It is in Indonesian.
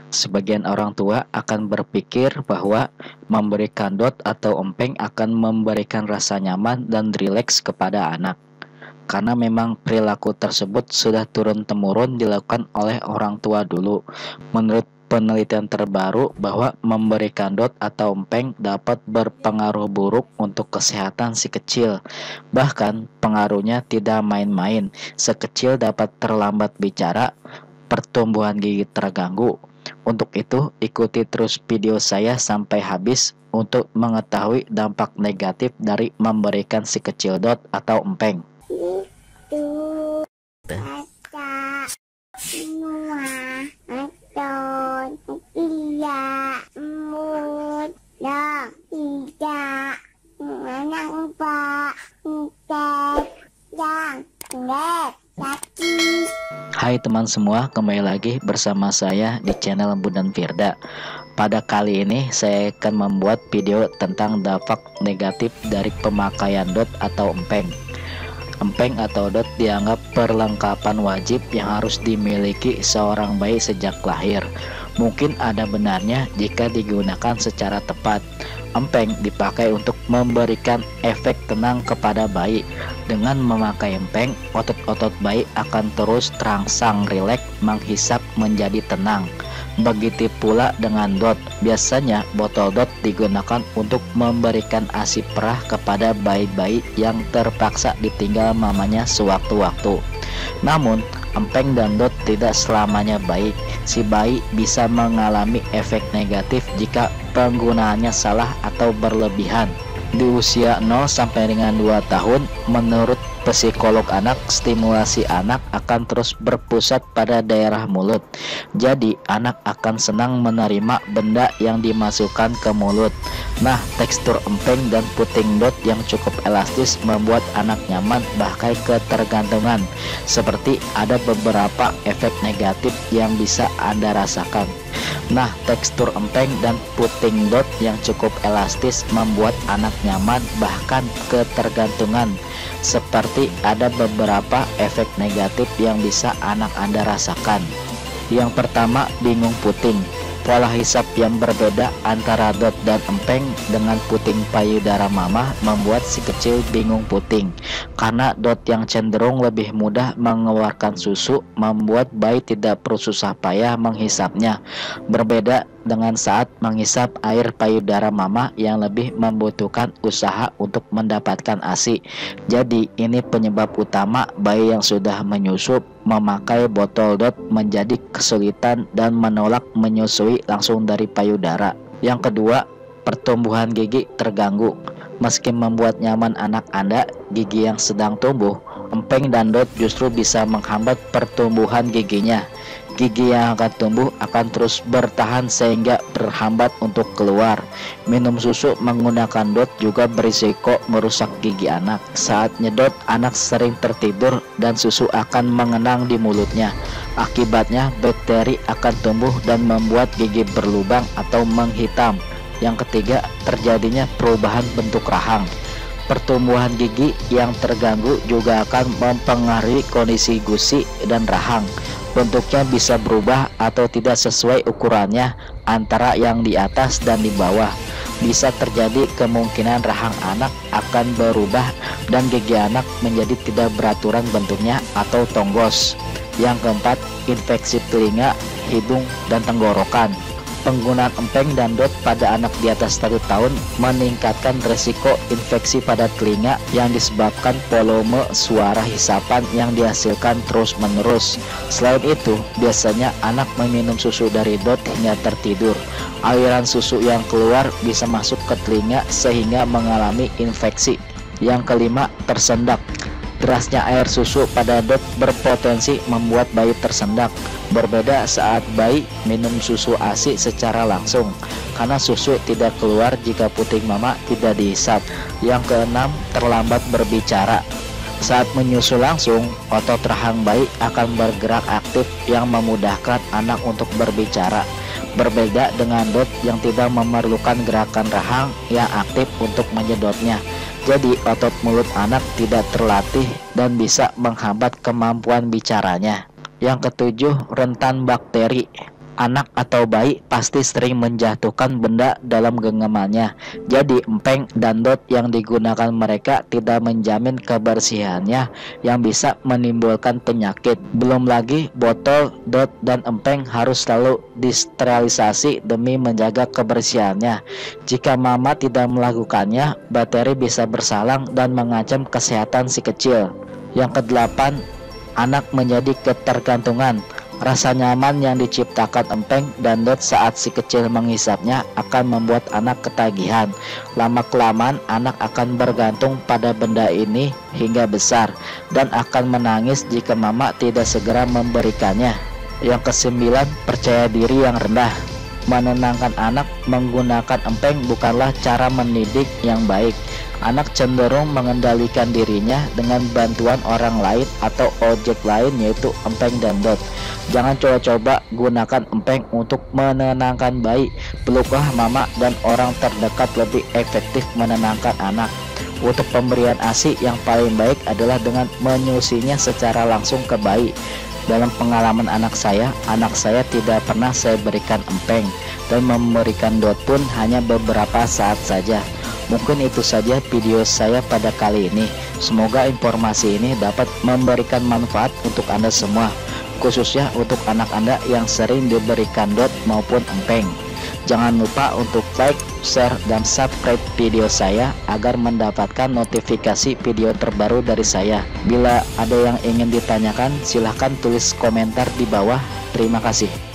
Sebagian orang tua akan berpikir bahwa memberikan dot atau empeng akan memberikan rasa nyaman dan rileks kepada anak. Karena memang perilaku tersebut sudah turun-temurun dilakukan oleh orang tua dulu. Menurut penelitian terbaru bahwa memberikan dot atau empeng dapat berpengaruh buruk untuk kesehatan si kecil. Bahkan pengaruhnya tidak main-main. Sekecil dapat terlambat bicara, pertumbuhan gigi terganggu. Untuk itu, ikuti terus video saya sampai habis untuk mengetahui dampak negatif dari memberikan si kecil dot atau empeng. Itu baca semua atau tidak mudah tidak menampak yang sakit. Hai teman semua, kembali lagi bersama saya di channel Bunda Firda. Pada kali ini saya akan membuat video tentang dampak negatif dari pemakaian dot atau empeng. Empeng atau dot dianggap perlengkapan wajib yang harus dimiliki seorang bayi sejak lahir. Mungkin ada benarnya jika digunakan secara tepat. Empeng dipakai untuk memberikan efek tenang kepada bayi. Dengan memakai empeng, otot-otot bayi akan terus terangsang rileks, menghisap menjadi tenang. Begitu pula dengan dot. Biasanya botol dot digunakan untuk memberikan ASI perah kepada bayi-bayi yang terpaksa ditinggal mamanya sewaktu-waktu. Namun, empeng dan dot tidak selamanya baik. Si bayi bisa mengalami efek negatif jika penggunaannya salah atau berlebihan. Di usia 0 sampai dengan 2 tahun, menurut psikolog anak, stimulasi anak akan terus berpusat pada daerah mulut. Jadi, anak akan senang menerima benda yang dimasukkan ke mulut. Nah, tekstur empeng dan puting dot yang cukup elastis membuat anak nyaman, bahkan ketergantungan. Seperti ada beberapa efek negatif yang bisa Anda rasakan. Nah, tekstur empeng dan puting dot yang cukup elastis membuat anak nyaman, bahkan ketergantungan. Seperti ada beberapa efek negatif yang bisa anak Anda rasakan. Yang pertama, bingung puting. Pola hisap yang berbeda antara dot dan empeng dengan puting payudara mama membuat si kecil bingung puting. Karena dot yang cenderung lebih mudah mengeluarkan susu, membuat bayi tidak perlu susah payah menghisapnya. Berbeda dengan saat menghisap air payudara mama yang lebih membutuhkan usaha untuk mendapatkan ASI. Jadi ini penyebab utama bayi yang sudah menyusu memakai botol dot menjadi kesulitan dan menolak menyusui langsung dari payudara. Yang kedua, pertumbuhan gigi terganggu. Meski membuat nyaman anak Anda, gigi yang sedang tumbuh, empeng dan dot justru bisa menghambat pertumbuhan giginya. Gigi yang akan tumbuh akan terus bertahan sehingga berhambat untuk keluar. Minum susu menggunakan dot juga berisiko merusak gigi anak. Saat nyedot, anak sering tertidur dan susu akan mengenang di mulutnya. Akibatnya bakteri akan tumbuh dan membuat gigi berlubang atau menghitam. Yang ketiga, terjadinya perubahan bentuk rahang. Pertumbuhan gigi yang terganggu juga akan mempengaruhi kondisi gusi dan rahang. Bentuknya bisa berubah atau tidak sesuai ukurannya antara yang di atas dan di bawah. Bisa terjadi kemungkinan rahang anak akan berubah dan gigi anak menjadi tidak beraturan bentuknya atau tonggos. Yang keempat, infeksi telinga, hidung, dan tenggorokan. Penggunaan empeng dan dot pada anak di atas 1 tahun meningkatkan resiko infeksi pada telinga yang disebabkan volume suara hisapan yang dihasilkan terus-menerus. Selain itu, biasanya anak meminum susu dari dot hingga tertidur. Aliran susu yang keluar bisa masuk ke telinga sehingga mengalami infeksi. Yang kelima, tersendak. Derasnya air susu pada dot berpotensi membuat bayi tersendak. Berbeda saat bayi minum susu ASI secara langsung, karena susu tidak keluar jika puting mama tidak dihisap. Yang keenam, terlambat berbicara. Saat menyusu langsung, otot rahang bayi akan bergerak aktif yang memudahkan anak untuk berbicara. Berbeda dengan dot yang tidak memerlukan gerakan rahang yang aktif untuk menyedotnya. Jadi otot mulut anak tidak terlatih dan bisa menghambat kemampuan bicaranya. Yang ketujuh, rentan bakteri. Anak atau bayi pasti sering menjatuhkan benda dalam genggamannya. Jadi empeng dan dot yang digunakan mereka tidak menjamin kebersihannya, yang bisa menimbulkan penyakit. Belum lagi botol, dot, dan empeng harus selalu disterilisasi demi menjaga kebersihannya. Jika mama tidak melakukannya, bakteri bisa bersalang dan mengancam kesehatan si kecil. Yang kedelapan, anak menjadi ketergantungan. Rasa nyaman yang diciptakan empeng dan dot saat si kecil menghisapnya akan membuat anak ketagihan. Lama-kelamaan anak akan bergantung pada benda ini hingga besar dan akan menangis jika mama tidak segera memberikannya. Yang kesembilan, percaya diri yang rendah. Menenangkan anak menggunakan empeng bukanlah cara mendidik yang baik. Anak cenderung mengendalikan dirinya dengan bantuan orang lain atau objek lain, yaitu empeng dan dot. Jangan coba-coba gunakan empeng untuk menenangkan bayi. Peluklah mama dan orang terdekat lebih efektif menenangkan anak. Untuk pemberian ASI yang paling baik adalah dengan menyusuinya secara langsung ke bayi. Dalam pengalaman anak saya tidak pernah saya berikan empeng, dan memberikan dot pun hanya beberapa saat saja. Mungkin itu saja video saya pada kali ini. Semoga informasi ini dapat memberikan manfaat untuk Anda semua, khususnya untuk anak Anda yang sering diberikan dot maupun empeng. Jangan lupa untuk like, share, dan subscribe video saya agar mendapatkan notifikasi video terbaru dari saya. Bila ada yang ingin ditanyakan, silahkan tulis komentar di bawah. Terima kasih.